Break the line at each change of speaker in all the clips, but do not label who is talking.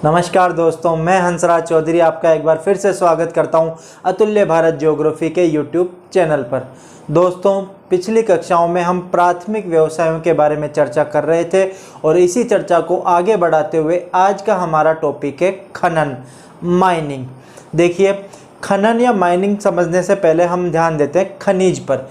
नमस्कार दोस्तों, मैं हंसराज चौधरी आपका एक बार फिर से स्वागत करता हूं अतुल्य भारत ज्योग्राफी के यूट्यूब चैनल पर। दोस्तों, पिछली कक्षाओं में हम प्राथमिक व्यवसायों के बारे में चर्चा कर रहे थे और इसी चर्चा को आगे बढ़ाते हुए आज का हमारा टॉपिक है खनन, माइनिंग। देखिए, खनन या माइनिंग समझने से पहले हम ध्यान देते हैं खनिज पर।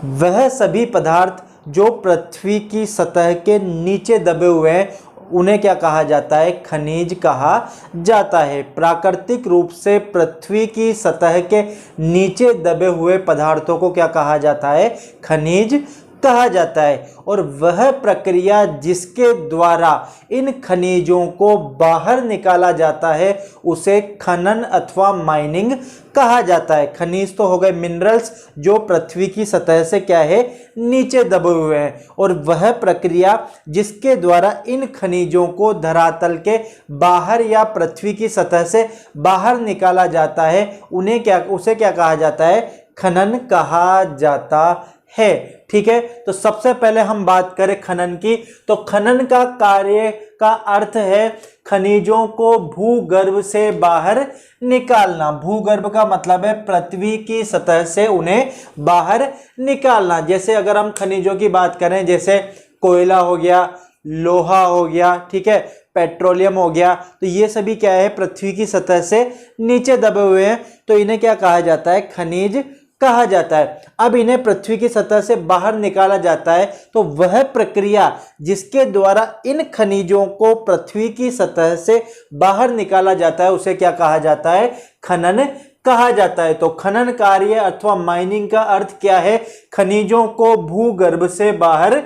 वह सभी पदार्थ जो पृथ्वी की सतह के नीचे दबे हुए हैं उन्हें क्या कहा जाता है? खनिज कहा जाता है। प्राकृतिक रूप से पृथ्वी की सतह के नीचे दबे हुए पदार्थों को क्या कहा जाता है? खनिज कहा जाता है। और वह प्रक्रिया जिसके द्वारा इन खनिजों को बाहर निकाला जाता है उसे खनन अथवा माइनिंग कहा जाता है। खनिज तो हो गए मिनरल्स जो पृथ्वी की सतह से क्या है? नीचे दबे हुए हैं। और वह प्रक्रिया जिसके द्वारा इन खनिजों को धरातल के बाहर या पृथ्वी की सतह से बाहर निकाला जाता है उसे क्या कहा जाता है? खनन कहा जाता है। ठीक है, तो सबसे पहले हम बात करें खनन की, तो खनन का कार्य का अर्थ है खनिजों को भूगर्भ से बाहर निकालना। भूगर्भ का मतलब है पृथ्वी की सतह से उन्हें बाहर निकालना। जैसे अगर हम खनिजों की बात करें, जैसे कोयला हो गया, लोहा हो गया, ठीक है, पेट्रोलियम हो गया, तो ये सभी क्या है? पृथ्वी की सतह से नीचे दबे हुए हैं, तो इन्हें क्या कहा जाता है? खनिज कहा जाता है। अब इन्हें पृथ्वी की सतह से बाहर निकाला जाता है, तो वह प्रक्रिया जिसके द्वारा इन खनिजों को पृथ्वी की सतह से बाहर निकाला जाता है उसे क्या कहा जाता है? खनन कहा जाता है। तो खनन कार्य अथवा माइनिंग का अर्थ क्या है? खनिजों को भूगर्भ से बाहर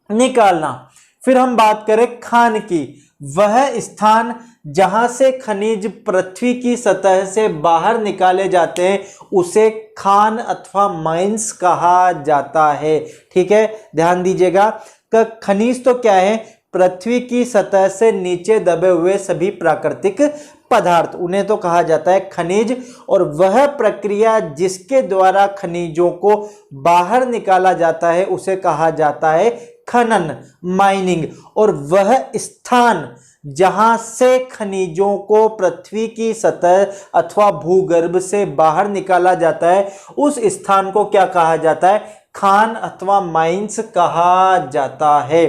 निकालना। फिर हम बात करें खान की, वह स्थान जहां से खनिज पृथ्वी की सतह से बाहर निकाले जाते हैं उसे खान अथवा माइंस कहा जाता है। ठीक है, ध्यान दीजिएगा कि खनिज तो क्या है? पृथ्वी की सतह से नीचे दबे हुए सभी प्राकृतिक पदार्थ, उन्हें तो कहा जाता है खनिज। और वह प्रक्रिया जिसके द्वारा खनिजों को बाहर निकाला जाता है उसे कहा जाता है खनन, माइनिंग। और वह स्थान जहां से खनिजों को पृथ्वी की सतह अथवा भूगर्भ से बाहर निकाला जाता है उस स्थान को क्या कहा जाता है? खान अथवा माइंस कहा जाता है।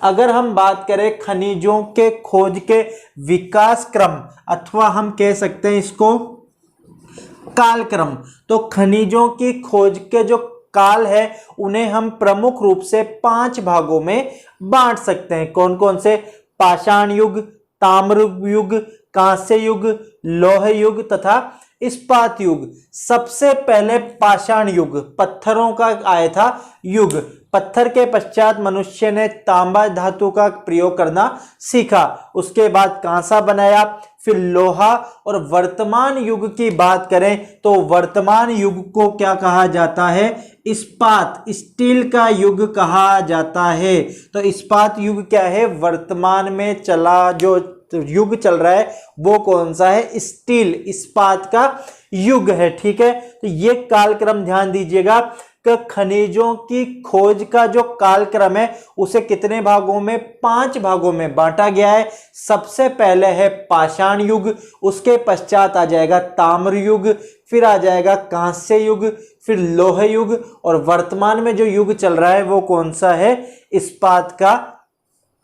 अगर हम बात करें खनिजों के खोज के विकास क्रम अथवा हम कह सकते हैं इसको कालक्रम, तो खनिजों की खोज के जो काल है उन्हें हम प्रमुख रूप से 5 भागों में बांट सकते हैं। कौन कौन से? पाषाण युग, ताम्र युग, कांस्य युग, लौह युग तथा इस्पात युग। सबसे पहले पाषाण युग, पत्थरों का आया था युग। पत्थर के पश्चात मनुष्य ने तांबा धातु का प्रयोग करना सीखा, उसके बाद कांसा बनाया, फिर लोहा। और वर्तमान युग की बात करें तो वर्तमान युग को क्या कहा जाता है? इस्पात, स्टील का युग कहा जाता है। तो इस्पात युग क्या है? वर्तमान में चला जो युग चल रहा है वो कौन सा है? स्टील, इस्पात का युग है। ठीक है, तो ये कालक्रम ध्यान दीजिएगा कि खनिजों की खोज का जो कालक्रम है उसे कितने भागों में? 5 भागों में बांटा गया है। सबसे पहले है पाषाण युग, उसके पश्चात आ जाएगा ताम्र युग, फिर आ जाएगा कांस्य युग, फिर लौह युग, और वर्तमान में जो युग चल रहा है वो कौन सा है? इस्पात का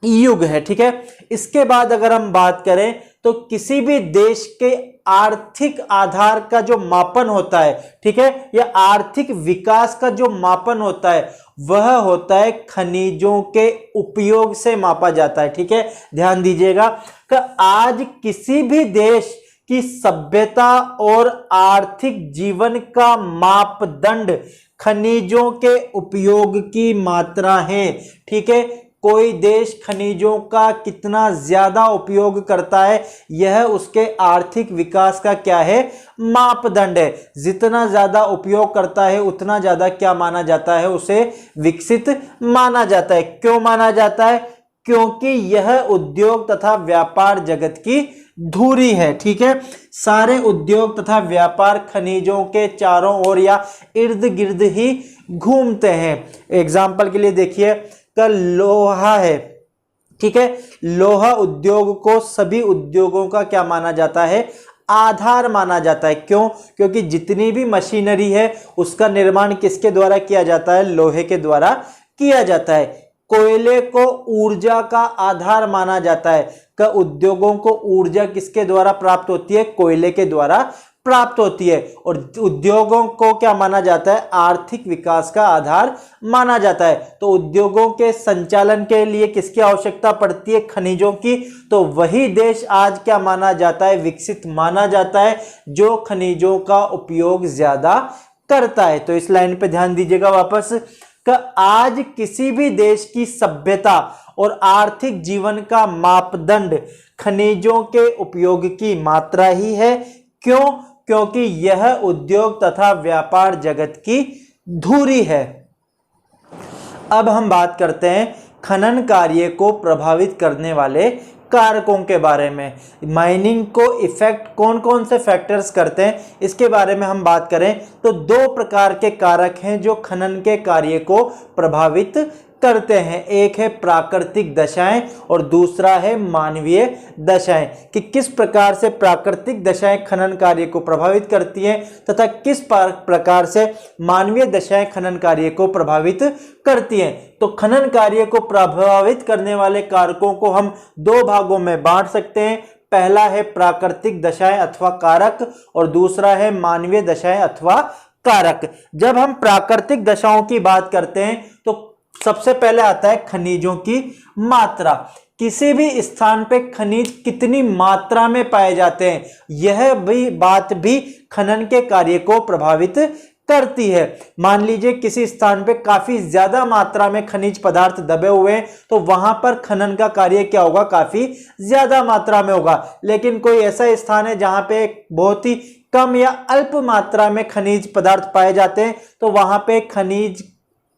युग है। ठीक है, इसके बाद अगर हम बात करें तो किसी भी देश के आर्थिक आधार का जो मापन होता है, ठीक है, या आर्थिक विकास का जो मापन होता है वह होता है खनिजों के उपयोग से मापा जाता है। ठीक है, ध्यान दीजिएगा कि आज किसी भी देश की सभ्यता और आर्थिक जीवन का मापदंड खनिजों के उपयोग की मात्रा है। ठीक है, कोई देश खनिजों का कितना ज्यादा उपयोग करता है यह उसके आर्थिक विकास का क्या है? मापदंड है। जितना ज्यादा उपयोग करता है उतना ज्यादा क्या माना जाता है? उसे विकसित माना जाता है। क्यों माना जाता है? क्योंकि यह उद्योग तथा व्यापार जगत की धुरी है। ठीक है, सारे उद्योग तथा व्यापार खनिजों के चारों ओर या इर्द गिर्द ही घूमते हैं। एग्जाम्पल के लिए देखिए, कल लोहा है, ठीक है। लोहा उद्योग को सभी उद्योगों का क्या माना जाता है, आधार माना जाता है। क्यों? क्योंकि जितनी भी मशीनरी है उसका निर्माण किसके द्वारा किया जाता है, लोहे के द्वारा किया जाता है। कोयले को ऊर्जा का आधार माना जाता है। का उद्योगों को ऊर्जा किसके द्वारा प्राप्त होती है, कोयले के द्वारा प्राप्त होती है। और उद्योगों को क्या माना जाता है, आर्थिक विकास का आधार माना जाता है। तो उद्योगों के संचालन के लिए किसकी आवश्यकता पड़ती है, खनिजों की। तो वही देश आज क्या माना जाता है, विकसित माना जाता है, जो खनिजों का उपयोग ज्यादा करता है। तो इस लाइन पे ध्यान दीजिएगा वापस, कि आज किसी भी देश की सभ्यता और आर्थिक जीवन का मापदंड खनिजों के उपयोग की मात्रा ही है। क्यों? क्योंकि यह उद्योग तथा व्यापार जगत की धुरी है। अब हम बात करते हैं खनन कार्य को प्रभावित करने वाले कारकों के बारे में। माइनिंग को इफेक्ट कौन कौन से फैक्टर्स करते हैं, इसके बारे में हम बात करें तो दो प्रकार के कारक हैं जो खनन के कार्य को प्रभावित करते हैं। एक है प्राकृतिक दशाएं और दूसरा है मानवीय दशाएं। कि किस प्रकार से प्राकृतिक दशाएं खनन कार्य को प्रभावित करती हैं तथा किस प्रकार से मानवीय दशाएं खनन कार्य को प्रभावित करती हैं। तो खनन कार्य को प्रभावित करने वाले कारकों को हम दो भागों में बांट सकते हैं। पहला है प्राकृतिक दशाएं अथवा कारक और दूसरा है मानवीय दशाएं अथवा कारक। जब हम प्राकृतिक दशाओं की बात करते हैं तो सबसे पहले आता है खनिजों की मात्रा। किसी भी स्थान पे खनिज कितनी मात्रा में पाए जाते हैं, यह भी बात भी खनन के कार्य को प्रभावित करती है। मान लीजिए किसी स्थान पे काफी ज्यादा मात्रा में खनिज पदार्थ दबे हुए हैं तो वहां पर खनन का कार्य क्या होगा, काफी ज्यादा मात्रा में होगा। लेकिन कोई ऐसा स्थान है जहां पे बहुत ही कम या अल्प मात्रा में खनिज पदार्थ पाए जाते हैं तो वहां पे खनिज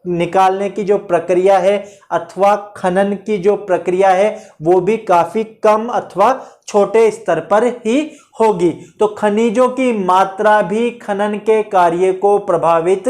निकालने की जो प्रक्रिया है अथवा खनन की जो प्रक्रिया है वो भी काफी कम अथवा छोटे स्तर पर ही होगी। तो खनिजों की मात्रा भी खनन के कार्य को प्रभावित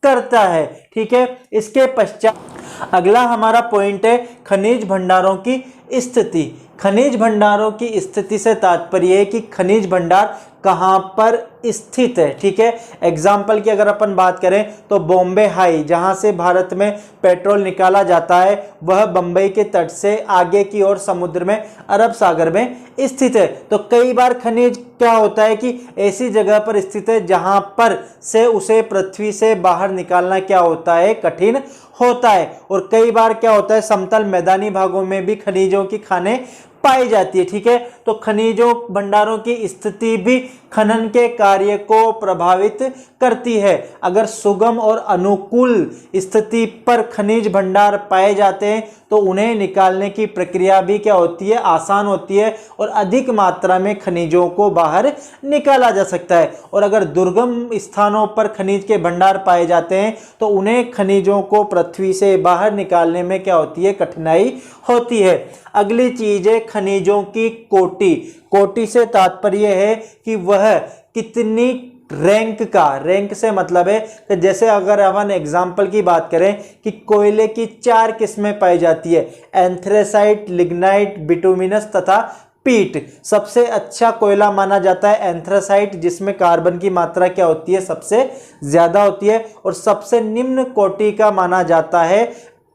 करता है। ठीक है। इसके पश्चात अगला हमारा पॉइंट है खनिज भंडारों की स्थिति। खनिज भंडारों की स्थिति से तात्पर्य है कि खनिज भंडार कहां पर स्थित है। ठीक है। एग्जाम्पल की अगर अपन बात करें तो बॉम्बे हाई, जहां से भारत में पेट्रोल निकाला जाता है, वह बंबई के तट से आगे की ओर समुद्र में, अरब सागर में स्थित है। तो कई बार खनिज क्या होता है कि ऐसी जगह पर स्थित है जहां पर से उसे पृथ्वी से बाहर निकालना क्या होता है, कठिन होता है। और कई बार क्या होता है, समतल मैदानी भागों में भी खनिजों की खानें पाई जाती है। ठीक है। तो खनिजों भंडारों की स्थिति भी खनन के कार्य को प्रभावित करती है। अगर सुगम और अनुकूल स्थिति पर खनिज भंडार पाए जाते हैं तो उन्हें निकालने की प्रक्रिया भी क्या होती है, आसान होती है और अधिक मात्रा में खनिजों को बाहर निकाला जा सकता है। और अगर दुर्गम स्थानों पर खनिज के भंडार पाए जाते हैं तो उन्हें खनिजों को पृथ्वी से बाहर निकालने में क्या होती है, कठिनाई होती है। अगली चीज है खनिजों की कोटि। कोटि से तात्पर्य है कि वह कितनी रैंक का, रैंक से मतलब है कि जैसे अगर अपन एग्जाम्पल की बात करें कि कोयले की 4 किस्में पाई जाती है, एंथ्रेसाइट, लिग्नाइट, बिटुमिनस तथा पीट। सबसे अच्छा कोयला माना जाता है एंथ्रासाइट, जिसमें कार्बन की मात्रा क्या होती है, सबसे ज्यादा होती है। और सबसे निम्न कोटि का माना जाता है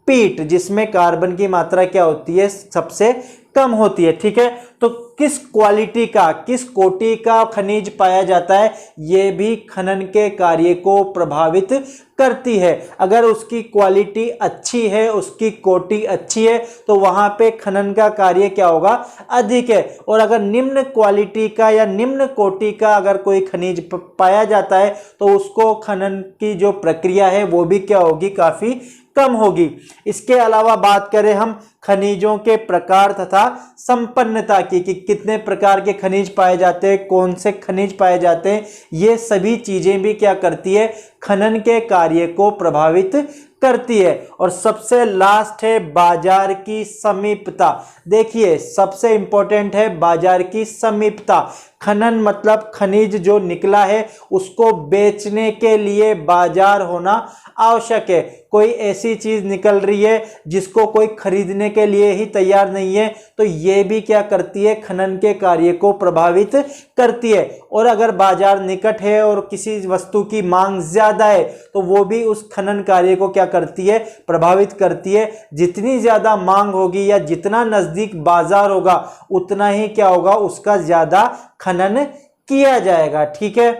पीट, जिसमें कार्बन की मात्रा क्या होती है, सबसे कम होती है। ठीक है। तो किस क्वालिटी का, किस कोटि का खनिज पाया जाता है, यह भी खनन के कार्य को प्रभावित करती है। अगर उसकी क्वालिटी अच्छी है, उसकी कोटि अच्छी है तो वहां पे खनन का कार्य क्या होगा, अधिक है। और अगर निम्न क्वालिटी का या निम्न कोटि का अगर कोई खनिज पाया जाता है तो उसको खनन की जो प्रक्रिया है वो भी क्या होगी, काफी कम होगी। इसके अलावा बात करें हम खनिजों के प्रकार तथा संपन्नता की, कि कितने प्रकार के खनिज पाए जाते हैं, कौन से खनिज पाए जाते हैं, ये सभी चीजें भी क्या करती है, खनन के कार्य को प्रभावित करती है। और सबसे लास्ट है बाजार की समीपता। देखिए सबसे इंपॉर्टेंट है बाजार की समीपता। खनन मतलब खनिज जो निकला है उसको बेचने के लिए बाजार होना आवश्यक है। कोई ऐसी चीज निकल रही है जिसको कोई खरीदने के लिए ही तैयार नहीं है, तो ये भी क्या करती है, खनन के कार्य को प्रभावित करती है। और अगर बाजार निकट है और किसी वस्तु की मांग ज्यादा है तो वो भी उस खनन कार्य को क्या करती है, प्रभावित करती है। जितनी ज्यादा मांग होगी या जितना नजदीक बाजार होगा उतना ही क्या होगा, उसका ज्यादा खनन किया जाएगा। ठीक है,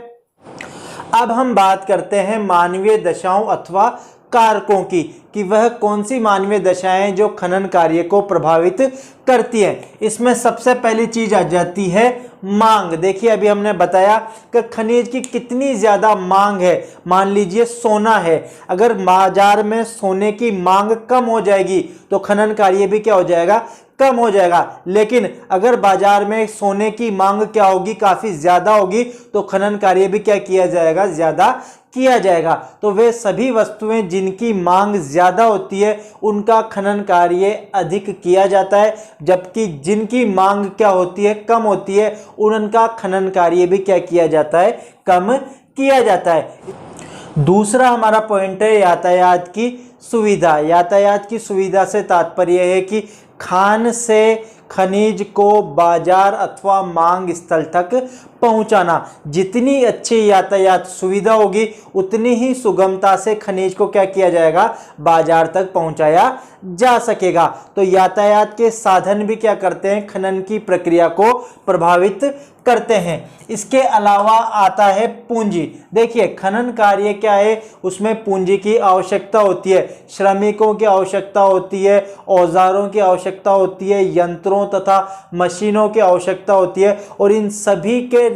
अब हम बात करते हैं मानवीय दशाओं अथवा कारकों की, कि वह कौन सी मानवीय दशाएं जो खनन कार्य को प्रभावित करती हैं। इसमें सबसे पहली चीज आ जाती है मांग। देखिए अभी हमने बताया कि खनिज की कितनी ज्यादा मांग है। मान लीजिए सोना है, अगर बाजार में सोने की मांग कम हो जाएगी तो खनन कार्य भी क्या हो जाएगा, कम हो जाएगा। लेकिन अगर बाजार में सोने की मांग क्या होगी, काफी ज्यादा होगी, तो खनन कार्य भी क्या किया जाएगा, ज्यादा किया जाएगा। तो वे सभी वस्तुएं जिनकी मांग ज्यादा होती है उनका खनन कार्य अधिक किया जाता है, जबकि जिनकी मांग क्या होती है, कम होती है, उनका खनन कार्य भी क्या किया जाता है, कम किया जाता है। दूसरा हमारा पॉइंट है यातायात की सुविधा। यातायात की सुविधा से तात्पर्य है कि खान से खनिज को बाजार अथवा मांग स्थल तक पहुंचाना। जितनी अच्छी यातायात सुविधा होगी उतनी ही सुगमता से खनिज को क्या किया जाएगा, बाजार तक पहुंचाया जा सकेगा। तो यातायात के साधन भी क्या करते हैं, खनन की प्रक्रिया को प्रभावित करते हैं। इसके अलावा आता है पूंजी। देखिए खनन कार्य क्या है, उसमें पूंजी की आवश्यकता होती है, श्रमिकों की आवश्यकता होती है, औजारों की आवश्यकता होती है, यंत्रों तथा मशीनों की आवश्यकता होती है। और इन सभी के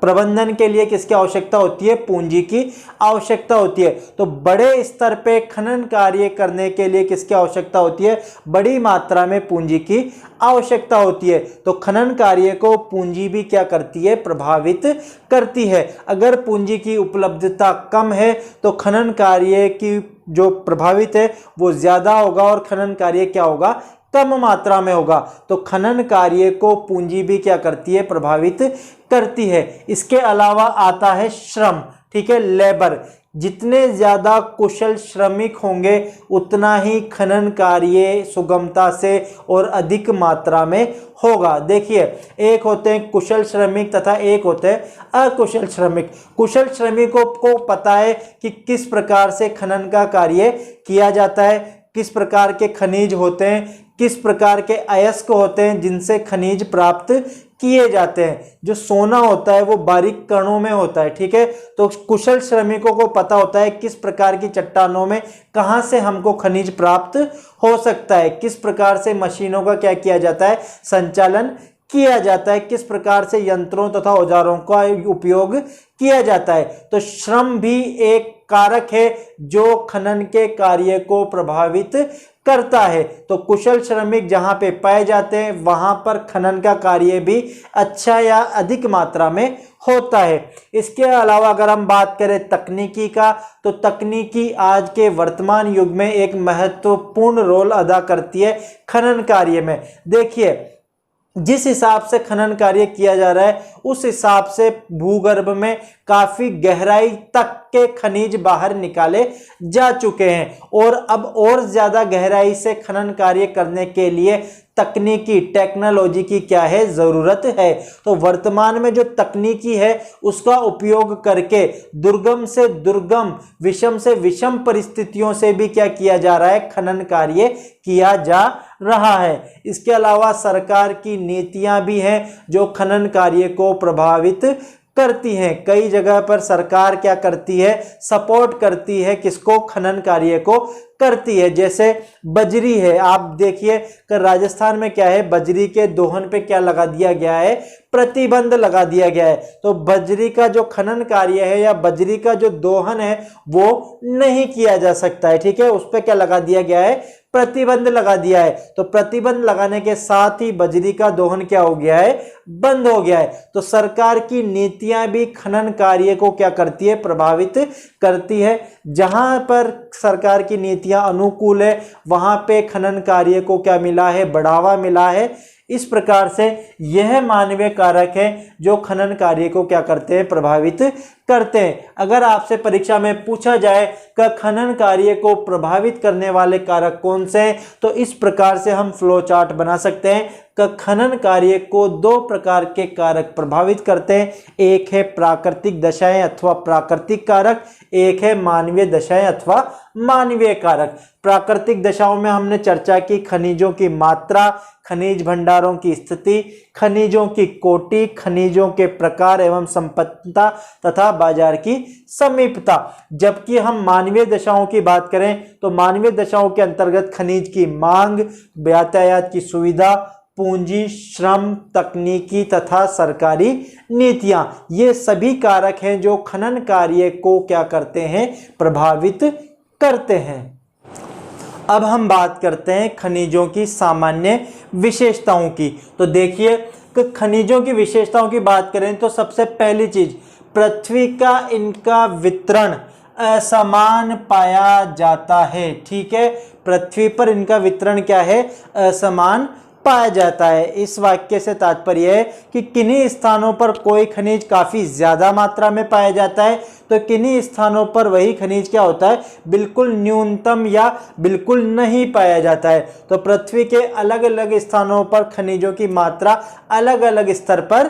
प्रबंधन के लिए किसकी आवश्यकता होती है, पूंजी की आवश्यकता होती है। तो बड़े स्तर पे खनन कार्य करने के लिए किसकी आवश्यकता होती है, बड़ी मात्रा में पूंजी की आवश्यकता होती है। तो खनन कार्य को पूंजी भी क्या करती है, प्रभावित करती है। अगर पूंजी की उपलब्धता कम है तो खनन कार्य की जो प्रभावित है वो ज्यादा होगा और खनन कार्य क्या होगा, कम मात्रा में होगा। तो खनन कार्य को पूंजी भी क्या करती है, प्रभावित करती है। इसके अलावा आता है श्रम। ठीक है, लेबर। जितने ज्यादा कुशल श्रमिक होंगे उतना ही खनन कार्य सुगमता से और अधिक मात्रा में होगा। देखिए एक होते हैं कुशल श्रमिक तथा एक होते हैं अकुशल श्रमिक। कुशल श्रमिकों को पता है कि किस प्रकार से खनन का कार्य किया जाता है, किस प्रकार के खनिज होते हैं, किस प्रकार के अयस्क होते हैं जिनसे खनिज प्राप्त किए जाते हैं। जो सोना होता है वो बारीक कणों में होता है। ठीक है, तो कुशल श्रमिकों को पता होता है किस प्रकार की चट्टानों में कहां से हमको खनिज प्राप्त हो सकता है, किस प्रकार से मशीनों का क्या किया जाता है, संचालन किया जाता है, किस प्रकार से यंत्रों तथा औजारों का उपयोग किया जाता है। तो श्रम भी एक कारक है जो खनन के कार्य को प्रभावित करता है। तो कुशल श्रमिक जहां पे पाए जाते हैं वहां पर खनन का कार्य भी अच्छा या अधिक मात्रा में होता है। इसके अलावा अगर हम बात करें तकनीकी का, तो तकनीकी आज के वर्तमान युग में एक महत्वपूर्ण रोल अदा करती है खनन कार्य में। देखिए जिस हिसाब से खनन कार्य किया जा रहा है उस हिसाब से भूगर्भ में काफी गहराई तक के खनिज बाहर निकाले जा चुके हैं और अब और ज्यादा गहराई से खनन कार्य करने के लिए तकनीकी टेक्नोलॉजी की क्या है, जरूरत है। तो वर्तमान में जो तकनीकी है उसका उपयोग करके दुर्गम से दुर्गम, विषम से विषम परिस्थितियों से भी क्या किया जा रहा है, खनन कार्य किया जा रहा है। इसके अलावा सरकार की नीतियां भी हैं जो खनन कार्य को प्रभावित करती हैं। कई जगह पर सरकार क्या करती है, सपोर्ट करती है, किसको, खनन कार्य को करती है। जैसे बजरी है, आप देखिए कि राजस्थान में क्या है, बजरी के दोहन पे क्या लगा दिया गया है, प्रतिबंध लगा दिया गया है। तो बजरी का जो खनन कार्य है या बजरी का जो दोहन है वो नहीं किया जा सकता है। ठीक है, उस पर क्या लगा दिया गया है, प्रतिबंध लगा दिया है। तो प्रतिबंध लगाने के साथ ही बजरी का दोहन क्या हो गया है, बंद हो गया है। तो सरकार की नीतियां भी खनन कार्य को क्या करती है, प्रभावित करती है। जहां पर सरकार की नीतियां अनुकूल है वहां पे खनन कार्य को क्या मिला है, बढ़ावा मिला है। इस प्रकार से यह मानवीय कारक है जो खनन कार्य को क्या करते हैं, प्रभावित करते हैं। अगर आपसे परीक्षा में पूछा जाए कि खनन कार्य को प्रभावित करने वाले कारक कौन से हैं, तो इस प्रकार से हम फ्लो चार्ट बना सकते हैं कि खनन कार्य को दो प्रकार के कारक प्रभावित करते हैं। एक है प्राकृतिक दशाएं अथवा प्राकृतिक कारक, एक है मानवीय दशाएं अथवा मानवीय कारक। प्राकृतिक दशाओं में हमने चर्चा की खनिजों की मात्रा, खनिज भंडारों की स्थिति, खनिजों की कोटि, खनिजों के प्रकार एवं संपन्नता तथा बाजार की समीपता। जबकि हम मानवीय दशाओं की बात करें तो मानवीय दशाओं के अंतर्गत खनिज की मांग, यातायात की सुविधा, पूंजी, श्रम, तकनीकी तथा सरकारी नीतियां, ये सभी कारक हैं जो खनन कार्य को क्या करते हैं, प्रभावित करते हैं। अब हम बात करते हैं खनिजों की सामान्य विशेषताओं की। तो देखिए कि खनिजों की विशेषताओं की बात करें तो सबसे पहली चीज, पृथ्वी का इनका वितरण असमान पाया जाता है। ठीक है, पृथ्वी पर इनका वितरण क्या है, असमान पाया जाता है। इस वाक्य से तात्पर्य है कि किन्हीं स्थानों पर कोई खनिज काफी ज्यादा मात्रा में पाया जाता है, तो किन्हीं स्थानों पर वही खनिज क्या होता है, बिल्कुल न्यूनतम या बिल्कुल नहीं पाया जाता है। तो पृथ्वी के अलग अलग स्थानों पर खनिजों की मात्रा अलग अलग स्तर पर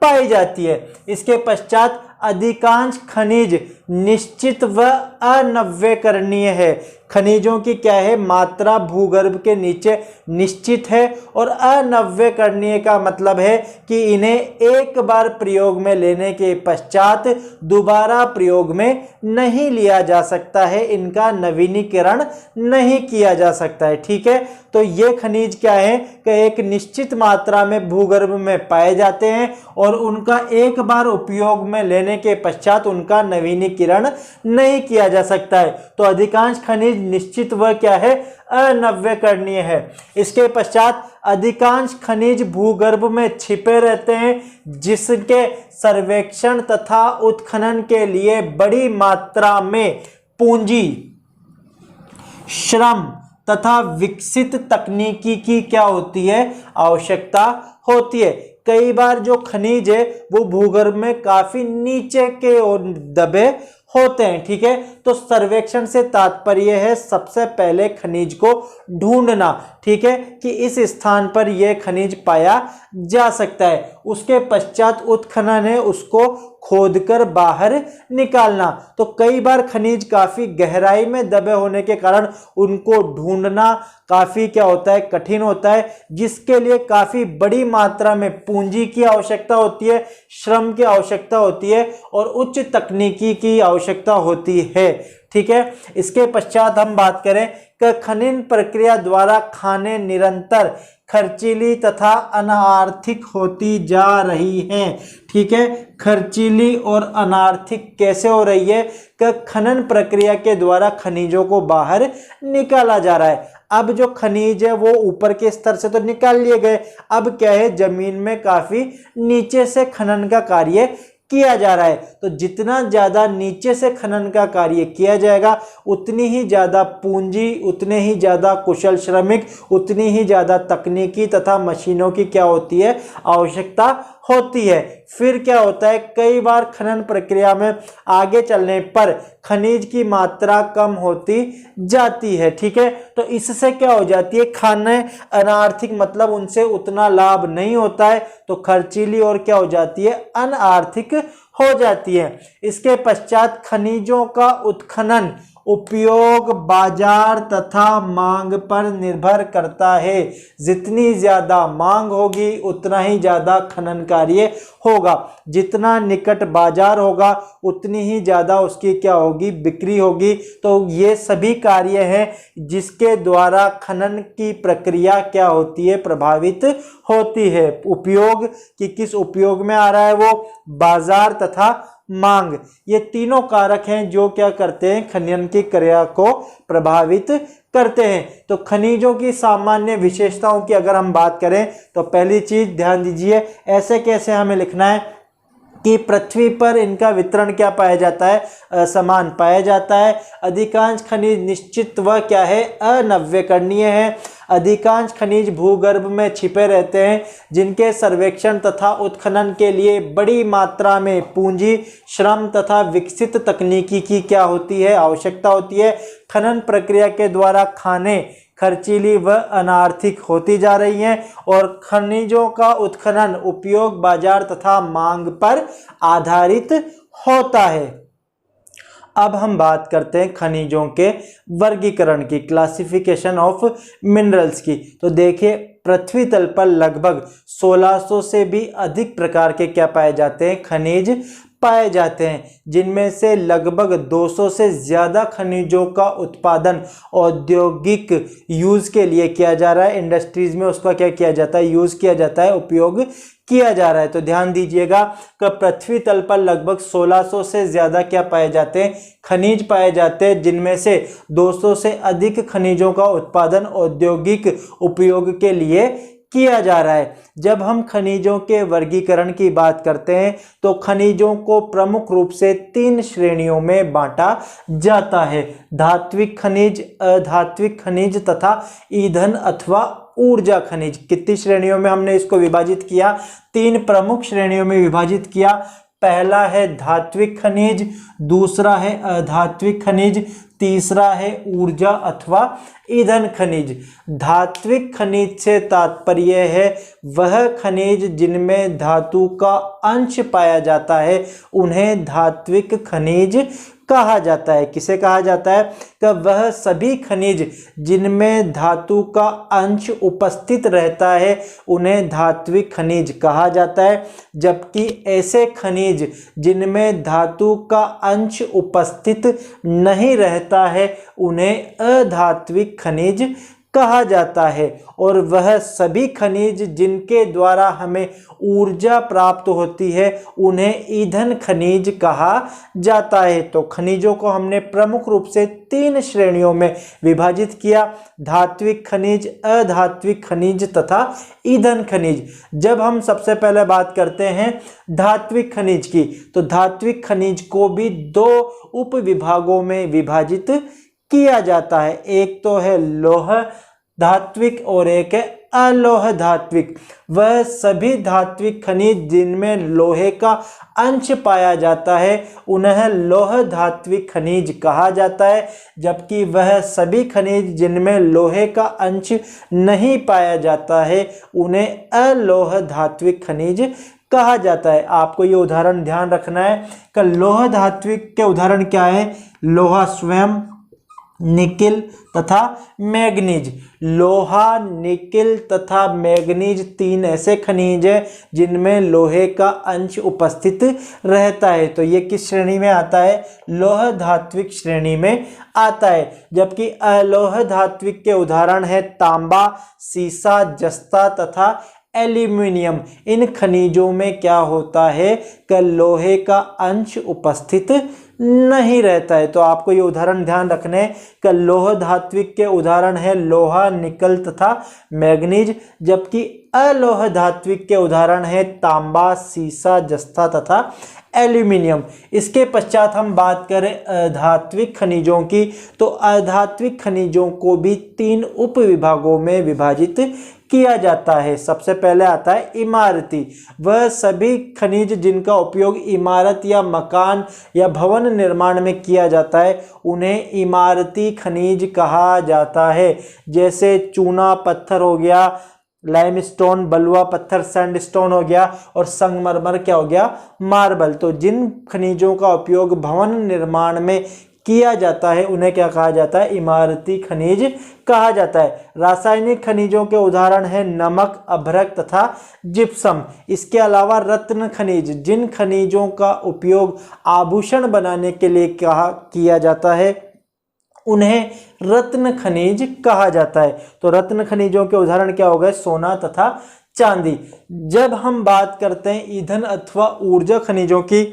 पाई जाती है। इसके पश्चात अधिकांश खनिज निश्चित व अनव्यकरणीय है। खनिजों की क्या है, मात्रा भूगर्भ के नीचे निश्चित है, और अनव्यकरणीय का मतलब है कि इन्हें एक बार प्रयोग में लेने के पश्चात दोबारा प्रयोग में नहीं लिया जा सकता है, इनका नवीनीकरण नहीं किया जा सकता है। ठीक है, तो ये खनिज क्या है कि एक निश्चित मात्रा में भूगर्भ में पाए जाते हैं और उनका एक बार उपयोग में लेने के पश्चात उनका नवीनीकरण नहीं किया जा सकता है। तो अधिकांश खनिज निश्चित व क्या है, अनव्यकरणीय है। इसके पश्चात अधिकांश खनिज भूगर्भ में छिपे रहते हैं, जिसके सर्वेक्षण तथा उत्खनन के लिए बड़ी मात्रा में पूंजी, श्रम तथा विकसित तकनीकी की क्या होती है, आवश्यकता होती है। कई बार जो खनिज है वो भूगर्भ में काफी नीचे के ओर दबे होते हैं। ठीक है, तो सर्वेक्षण से तात्पर्य है सबसे पहले खनिज को ढूंढना, ठीक है, कि इस स्थान पर यह खनिज पाया जा सकता है। उसके पश्चात उत्खनन है, उसको खोदकर बाहर निकालना। तो कई बार खनिज काफी गहराई में दबे होने के कारण उनको ढूंढना काफी क्या होता है, कठिन होता है, जिसके लिए काफी बड़ी मात्रा में पूंजी की आवश्यकता होती है, श्रम की आवश्यकता होती है और उच्च तकनीकी की आवश्यकता होती है। ठीक है, इसके पश्चात हम बात करें कि खनन प्रक्रिया द्वारा खानें निरंतर खर्चीली तथा अनार्थिक होती जा रही हैं। ठीक है, खर्चीली और अनार्थिक कैसे हो रही है कि खनन प्रक्रिया के द्वारा खनिजों को बाहर निकाला जा रहा है। अब जो खनिज है वो ऊपर के स्तर से तो निकाल लिए गए, अब क्या है, जमीन में काफी नीचे से खनन का कार्य किया जा रहा है। तो जितना ज्यादा नीचे से खनन का कार्य किया जाएगा उतनी ही ज्यादा पूंजी, उतने ही ज्यादा कुशल श्रमिक, उतनी ही ज्यादा तकनीकी तथा मशीनों की क्या होती है, आवश्यकता होती है। फिर क्या होता है, कई बार खनन प्रक्रिया में आगे चलने पर खनिज की मात्रा कम होती जाती है। ठीक है, तो इससे क्या हो जाती है, खाने अनार्थिक मतलब उनसे उतना लाभ नहीं होता है, तो खर्चीली और क्या हो जाती है, अनार्थिक हो जाती है। इसके पश्चात खनिजों का उत्खनन उपयोग बाजार तथा मांग पर निर्भर करता है। जितनी ज्यादा मांग होगी उतना ही ज्यादा खनन कार्य होगा, जितना निकट बाजार होगा उतनी ही ज्यादा उसकी क्या होगी, बिक्री होगी। तो ये सभी कार्य हैं जिसके द्वारा खनन की प्रक्रिया क्या होती है, प्रभावित होती है। उपयोग कि किस उपयोग में आ रहा है वो, बाजार तथा मांग, ये तीनों कारक हैं जो क्या करते हैं, खनन की क्रिया को प्रभावित करते हैं। तो खनिजों की सामान्य विशेषताओं की अगर हम बात करें तो पहली चीज ध्यान दीजिए, ऐसे कैसे हमें लिखना है कि पृथ्वी पर इनका वितरण क्या पाया जाता है, असमान पाया जाता है। अधिकांश खनिज निश्चित व क्या है, अनव्यकरणीय है। अधिकांश खनिज भूगर्भ में छिपे रहते हैं, जिनके सर्वेक्षण तथा उत्खनन के लिए बड़ी मात्रा में पूंजी, श्रम तथा विकसित तकनीकी की क्या होती है, आवश्यकता होती है। खनन प्रक्रिया के द्वारा खानें खर्चीली व अनार्थिक होती जा रही हैं और खनिजों का उत्खनन उपयोग, बाजार तथा मांग पर आधारित होता है। अब हम बात करते हैं खनिजों के वर्गीकरण की, क्लासिफिकेशन ऑफ मिनरल्स की। तो देखिए, पृथ्वी तल पर लगभग 1600 से भी अधिक प्रकार के क्या पाए जाते हैं, खनिज पाए जाते हैं, जिनमें से लगभग 200 से ज़्यादा खनिजों का उत्पादन औद्योगिक यूज़ के लिए किया जा रहा है। इंडस्ट्रीज़ में उसका क्या किया जाता है, यूज़ किया जाता है, उपयोग किया जा रहा है। तो ध्यान दीजिएगा कि पृथ्वी तल पर लगभग 1600 से ज़्यादा क्या पाए जाते हैं, खनिज पाए जाते हैं, जिनमें से 200 से अधिक खनिजों का उत्पादन औद्योगिक उपयोग के लिए किया जा रहा है। जब हम खनिजों के वर्गीकरण की बात करते हैं तो खनिजों को प्रमुख रूप से 3 श्रेणियों में बांटा जाता है, धात्विक खनिज, अधात्विक खनिज तथा ईंधन अथवा ऊर्जा खनिज। कितनी श्रेणियों में हमने इसको विभाजित किया, 3 प्रमुख श्रेणियों में विभाजित किया। पहला है धात्विक खनिज, दूसरा है अधात्विक खनिज, तीसरा है ऊर्जा अथवा ईंधन खनिज। धात्विक खनिज से तात्पर्य है वह खनिज जिनमें धातु का अंश पाया जाता है, उन्हें धात्विक खनिज कहा जाता है। किसे कहा जाता है, कि वह सभी खनिज जिनमें धातु का अंश उपस्थित रहता है उन्हें धात्विक खनिज कहा जाता है, जबकि ऐसे खनिज जिनमें धातु का अंश उपस्थित नहीं रहता है उन्हें अधात्विक खनिज कहा जाता है। और वह सभी खनिज जिनके द्वारा हमें ऊर्जा प्राप्त होती है उन्हें ईंधन खनिज कहा जाता है। तो खनिजों को हमने प्रमुख रूप से 3 श्रेणियों में विभाजित किया, धात्विक खनिज, अधात्विक खनिज तथा ईंधन खनिज। जब हम सबसे पहले बात करते हैं धात्विक खनिज की, तो धात्विक खनिज को भी 2 उप विभागों में विभाजित किया जाता है। एक तो है लौह धात्विक और एक है अलोह धात्विक। वह सभी धात्विक खनिज जिनमें लोहे का अंश पाया जाता है उन्हें लौह धात्विक खनिज कहा जाता है, जबकि वह सभी खनिज जिनमें लोहे का अंश नहीं पाया जाता है उन्हें अलोह धात्विक खनिज कहा जाता है। आपको ये उदाहरण ध्यान रखना है कि लौह धात्विक के उदाहरण क्या है, लोहा स्वयं, निकिल तथा मैग्नीज। लोहा, निकिल तथा मैग्नीज 3 ऐसे खनिज हैं जिनमें लोहे का अंश उपस्थित रहता है। तो ये किस श्रेणी में आता है, लौह धात्विक श्रेणी में आता है। जबकि अलोह धात्विक के उदाहरण है तांबा, सीसा, जस्ता तथा एल्यूमिनियम। इन खनिजों में क्या होता है कि लोहे का अंश उपस्थित नहीं रहता है। तो आपको ये उदाहरण ध्यान रखने कि लौह धात्विक के उदाहरण है लोहा, निकल तथा मैग्नीज, जबकि अलोह धात्विक के उदाहरण है तांबा, सीसा, जस्ता तथा एल्यूमिनियम। इसके पश्चात हम बात करें अधात्विक खनिजों की, तो अधात्विक खनिजों को भी 3 उप विभागों में विभाजित किया जाता है। सबसे पहले आता है इमारती। वह सभी खनिज जिनका उपयोग इमारत या मकान या भवन निर्माण में किया जाता है उन्हें इमारती खनिज कहा जाता है। जैसे चूना पत्थर हो गया, लाइमस्टोन बलुआ पत्थर सैंडस्टोन हो गया, और संगमरमर क्या हो गया, मार्बल। तो जिन खनिजों का उपयोग भवन निर्माण में किया जाता है उन्हें क्या कहा जाता है, इमारती खनिज कहा जाता है। रासायनिक खनिजों के उदाहरण है नमक, अभ्रक तथा जिप्सम। इसके अलावा रत्न खनिज, जिन खनिजों का उपयोग आभूषण बनाने के लिए किया जाता है उन्हें रत्न खनिज कहा जाता है। तो रत्न खनिजों के उदाहरण क्या हो गए, सोना तथा चांदी। जब हम बात करते हैं ईंधन अथवा ऊर्जा खनिजों की,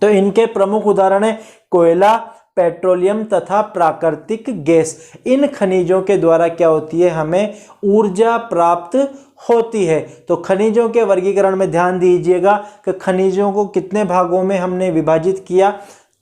तो इनके प्रमुख उदाहरण है कोयला, पेट्रोलियम तथा प्राकृतिक गैस। इन खनिजों के द्वारा क्या होती है, हमें ऊर्जा प्राप्त होती है। तो खनिजों के वर्गीकरण में ध्यान दीजिएगा कि खनिजों को कितने भागों में हमने विभाजित किया,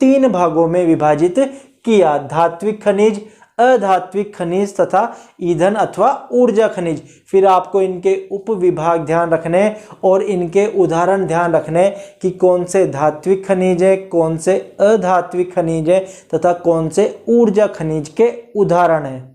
3 भागों में विभाजित किया, धात्विक खनिज, अधात्विक खनिज तथा ईंधन अथवा ऊर्जा खनिज। फिर आपको इनके उपविभाग ध्यान रखने और इनके उदाहरण ध्यान रखने कि कौन से धात्विक खनिज है, कौन से अधात्विक खनिज है तथा कौन से ऊर्जा खनिज के उदाहरण हैं।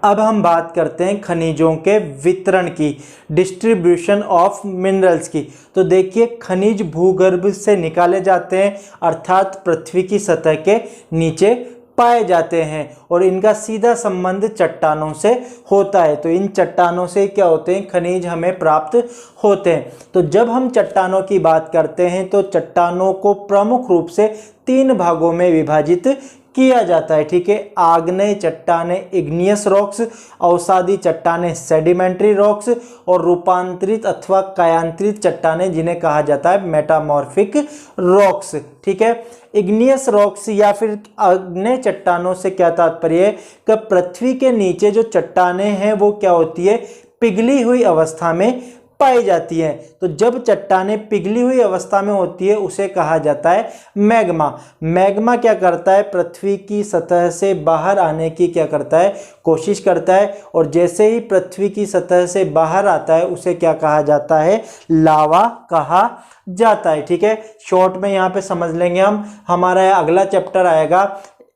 अब हम बात करते हैं खनिजों के वितरण की, डिस्ट्रीब्यूशन ऑफ मिनरल्स की। तो देखिए, खनिज भूगर्भ से निकाले जाते हैं अर्थात पृथ्वी की सतह के नीचे पाए जाते हैं और इनका सीधा संबंध चट्टानों से होता है। तो इन चट्टानों से क्या होते हैं, खनिज हमें प्राप्त होते हैं। तो जब हम चट्टानों की बात करते हैं तो चट्टानों को प्रमुख रूप से 3 भागों में विभाजित किया जाता है, ठीक है। आग्नेय चट्टानें इग्नियस रॉक्स, अवसादी चट्टानें सेडिमेंट्री रॉक्स और रूपांतरित अथवा कायांतरित चट्टानें जिन्हें कहा जाता है मेटामॉर्फिक रॉक्स, ठीक है। इग्नियस रॉक्स या फिर आग्नेय चट्टानों से क्या तात्पर्य है कि पृथ्वी के नीचे जो चट्टानें हैं वो क्या होती है, पिघली हुई अवस्था में पाई जाती है। तो जब चट्टानें पिघली हुई अवस्था में होती है उसे कहा जाता है मैग्मा। मैग्मा क्या करता है, पृथ्वी की सतह से बाहर आने की क्या करता है, कोशिश करता है और जैसे ही पृथ्वी की सतह से बाहर आता है उसे क्या कहा जाता है, लावा कहा जाता है, ठीक है। शॉर्ट में यहाँ पे समझ लेंगे हम। हमारा अगला चैप्टर आएगा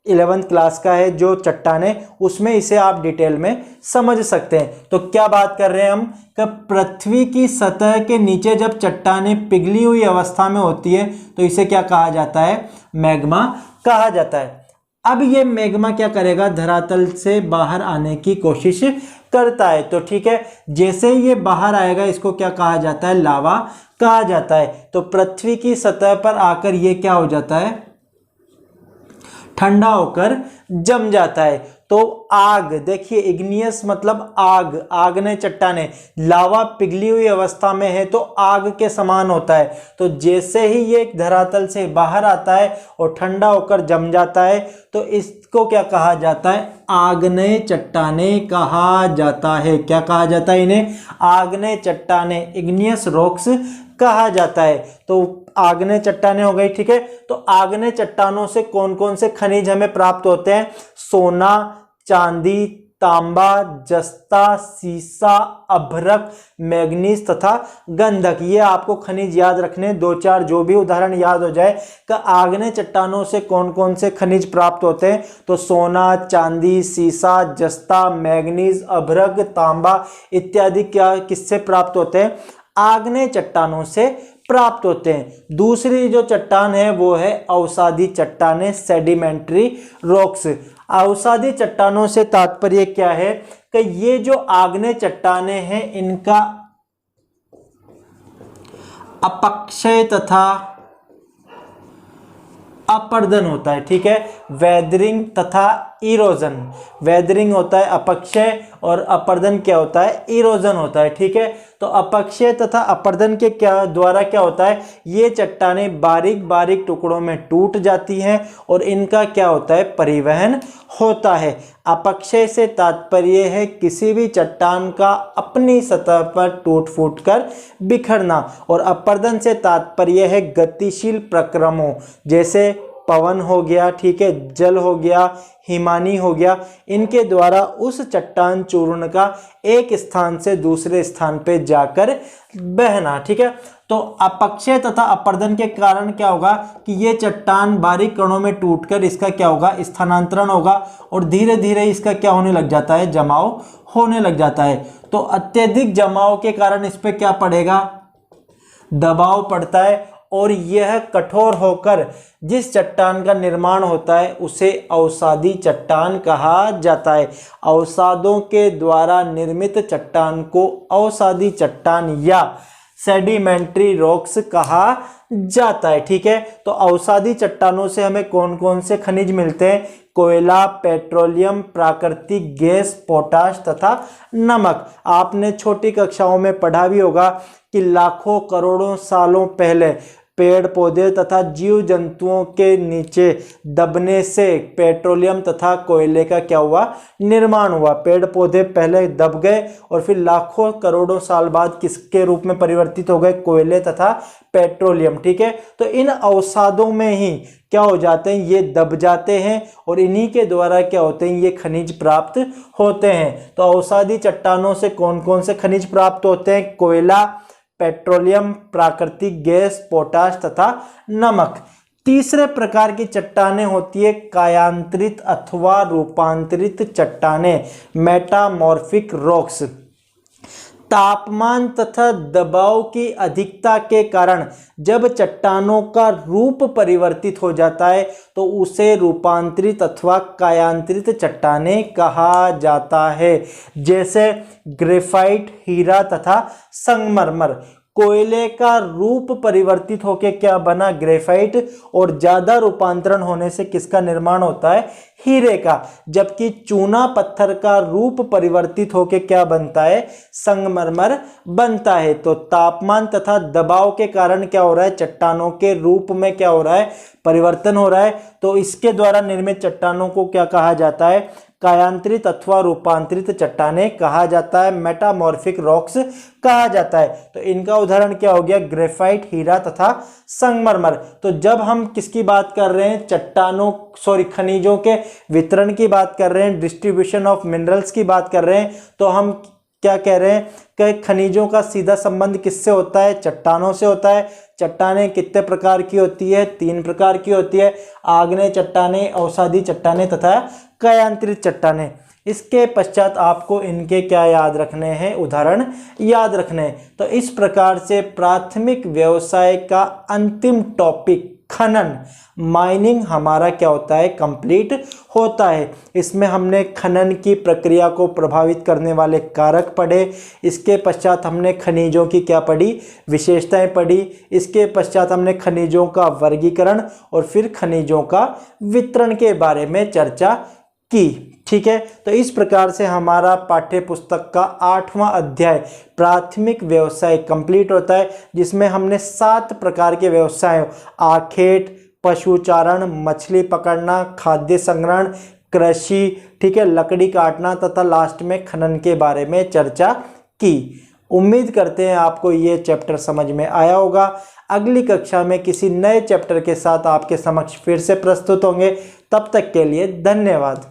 11th क्लास का है जो चट्टानें, उसमें इसे आप डिटेल में समझ सकते हैं। तो क्या बात कर रहे हैं हम कि पृथ्वी की सतह के नीचे जब चट्टानें पिघली हुई अवस्था में होती है तो इसे क्या कहा जाता है, मैग्मा कहा जाता है। अब ये मैग्मा क्या करेगा, धरातल से बाहर आने की कोशिश करता है। तो ठीक है, जैसे ही ये बाहर आएगा इसको क्या कहा जाता है, लावा कहा जाता है। तो पृथ्वी की सतह पर आकर ये क्या हो जाता है, ठंडा होकर जम जाता है। तो आग, देखिए इग्नियस मतलब आग, आग्नेय चट्टानें, लावा पिघली हुई अवस्था में है तो आग के समान होता है। तो जैसे ही ये धरातल से बाहर आता है और ठंडा होकर जम जाता है तो इसको क्या कहा जाता है, आग्नेय चट्टानें कहा जाता है। क्या कहा जाता है इन्हें, आग्नेय चट्टानें, इग्नियस रॉक्स कहा जाता है। तो आग्नेय चट्टानें हो गई, ठीक है। तो आग्नेय चट्टानों से कौन कौन से खनिज हमें प्राप्त होते हैं, सोना, चांदी, तांबा, जस्ता, सीसा, अभ्रक, मैग्नीज तथा गंधक। ये आपको खनिज याद रखने, 2-4 जो भी उदाहरण याद हो जाए कि आग्नेय चट्टानों से कौन कौन से खनिज प्राप्त होते हैं। तो सोना, चांदी, सीसा, जस्ता, मैग्नीज, अभ्रक, तांबा इत्यादि क्या किससे प्राप्त होते हैं, आग्नेय चट्टानों से प्राप्त होते हैं। दूसरी जो चट्टान है वो है अवसादी चट्टानें, सेडिमेंट्री रॉक्स। अवसादी चट्टानों से तात्पर्य क्या है कि ये जो आग्नेय चट्टानें हैं इनका अपक्षय तथा अपर्दन होता है, ठीक है। वेदरिंग तथा इरोजन, वेदरिंग होता है अपक्षय और अपर्दन क्या होता है, इरोजन होता है, ठीक है। तो अपक्षय तथा अपर्दन के द्वारा क्या होता है, ये चट्टानें बारीक बारीक टुकड़ों में टूट जाती हैं और इनका क्या होता है, परिवहन होता है। अपक्षय से तात्पर्य है किसी भी चट्टान का अपनी सतह पर टूट फूट कर बिखरना और अपर्दन से तात्पर्य है गतिशील प्रक्रमों, जैसे पवन हो गया, ठीक है, जल हो गया, हिमानी हो गया, इनके द्वारा उस चट्टान चूर्ण का एक स्थान से दूसरे स्थान पे जाकर बहना, ठीक है। तो अपक्षय तथा अपर्दन के कारण क्या होगा कि ये चट्टान बारीक कणों में टूटकर इसका क्या होगा, स्थानांतरण होगा और धीरे धीरे इसका क्या होने लग जाता है, जमाव होने लग जाता है। तो अत्यधिक जमाव के कारण इस पे क्या पड़ेगा, दबाव पड़ता है और यह कठोर होकर जिस चट्टान का निर्माण होता है उसे अवसादी चट्टान कहा जाता है। अवसादों के द्वारा निर्मित चट्टान को अवसादी चट्टान या सेडिमेंट्री रॉक्स कहा जाता है, ठीक है। तो अवसादी चट्टानों से हमें कौन कौन से खनिज मिलते हैं, कोयला, पेट्रोलियम, प्राकृतिक गैस, पोटाश तथा नमक। आपने छोटी कक्षाओं में पढ़ा भी होगा कि लाखों करोड़ों सालों पहले पेड़ पौधे तथा जीव जंतुओं के नीचे दबने से पेट्रोलियम तथा कोयले का क्या हुआ, निर्माण हुआ। पेड़ पौधे पहले दब गए और फिर लाखों करोड़ों साल बाद किसके रूप में परिवर्तित हो गए, कोयले तथा पेट्रोलियम, ठीक है। तो इन अवसादों में ही क्या हो जाते हैं, ये दब जाते हैं और इन्हीं के द्वारा क्या होते हैं, ये खनिज प्राप्त होते हैं। तो अवसादी चट्टानों से कौन कौन से खनिज प्राप्त होते हैं? कोयला, पेट्रोलियम, प्राकृतिक गैस, पोटाश तथा नमक। तीसरे प्रकार की चट्टानें होती है कायांतरित अथवा रूपांतरित चट्टानें, मेटामॉर्फिक रॉक्स। तापमान तथा दबाव की अधिकता के कारण जब चट्टानों का रूप परिवर्तित हो जाता है तो उसे रूपांतरित अथवा कायांतरित चट्टानें कहा जाता है। जैसे ग्रेफाइट, हीरा तथा संगमरमर। कोयले का रूप परिवर्तित होकर क्या बना? ग्रेफाइट, और ज्यादा रूपांतरण होने से किसका निर्माण होता है? हीरे का। जबकि चूना पत्थर का रूप परिवर्तित होकर क्या बनता है? संगमरमर बनता है। तो तापमान तथा दबाव के कारण क्या हो रहा है? चट्टानों के रूप में क्या हो रहा है? परिवर्तन हो रहा है। तो इसके द्वारा निर्मित चट्टानों को क्या कहा जाता है? कायांतरित अथवा रूपांतरित चट्टानें कहा जाता है, मेटामॉर्फिक रॉक्स कहा जाता है। तो इनका उदाहरण क्या हो गया? ग्रेफाइट, हीरा तथा संगमरमर। तो जब हम किसकी बात कर रहे हैं? खनिजों के वितरण की बात कर रहे हैं, डिस्ट्रीब्यूशन ऑफ मिनरल्स की बात कर रहे हैं, तो हम क्या कह रहे हैं कि खनिजों का सीधा संबंध किससे होता है? चट्टानों से होता है। चट्टानें कितने प्रकार की होती है? 3 प्रकार की होती है, आग्नेय चट्टानें, अवसादी चट्टानें तथा कायांतरित चट्टानें। इसके पश्चात आपको इनके क्या याद रखने हैं? उदाहरण याद रखने हैं। तो इस प्रकार से प्राथमिक व्यवसाय का अंतिम टॉपिक खनन, माइनिंग हमारा क्या होता है? कंप्लीट होता है। इसमें हमने खनन की प्रक्रिया को प्रभावित करने वाले कारक पढ़े। इसके पश्चात हमने खनिजों की क्या पढ़ी? विशेषताएं पढ़ी। इसके पश्चात हमने खनिजों का वर्गीकरण और फिर खनिजों का वितरण के बारे में चर्चा की। ठीक है, तो इस प्रकार से हमारा पाठ्य पुस्तक का 8वां अध्याय प्राथमिक व्यवसाय कंप्लीट होता है, जिसमें हमने 7 प्रकार के व्यवसाय, आखेट, पशुचारण, मछली पकड़ना, खाद्य संग्रहण, कृषि, ठीक है, लकड़ी काटना तथा लास्ट में खनन के बारे में चर्चा की। उम्मीद करते हैं आपको ये चैप्टर समझ में आया होगा। अगली कक्षा में किसी नए चैप्टर के साथ आपके समक्ष फिर से प्रस्तुत होंगे। तब तक के लिए धन्यवाद।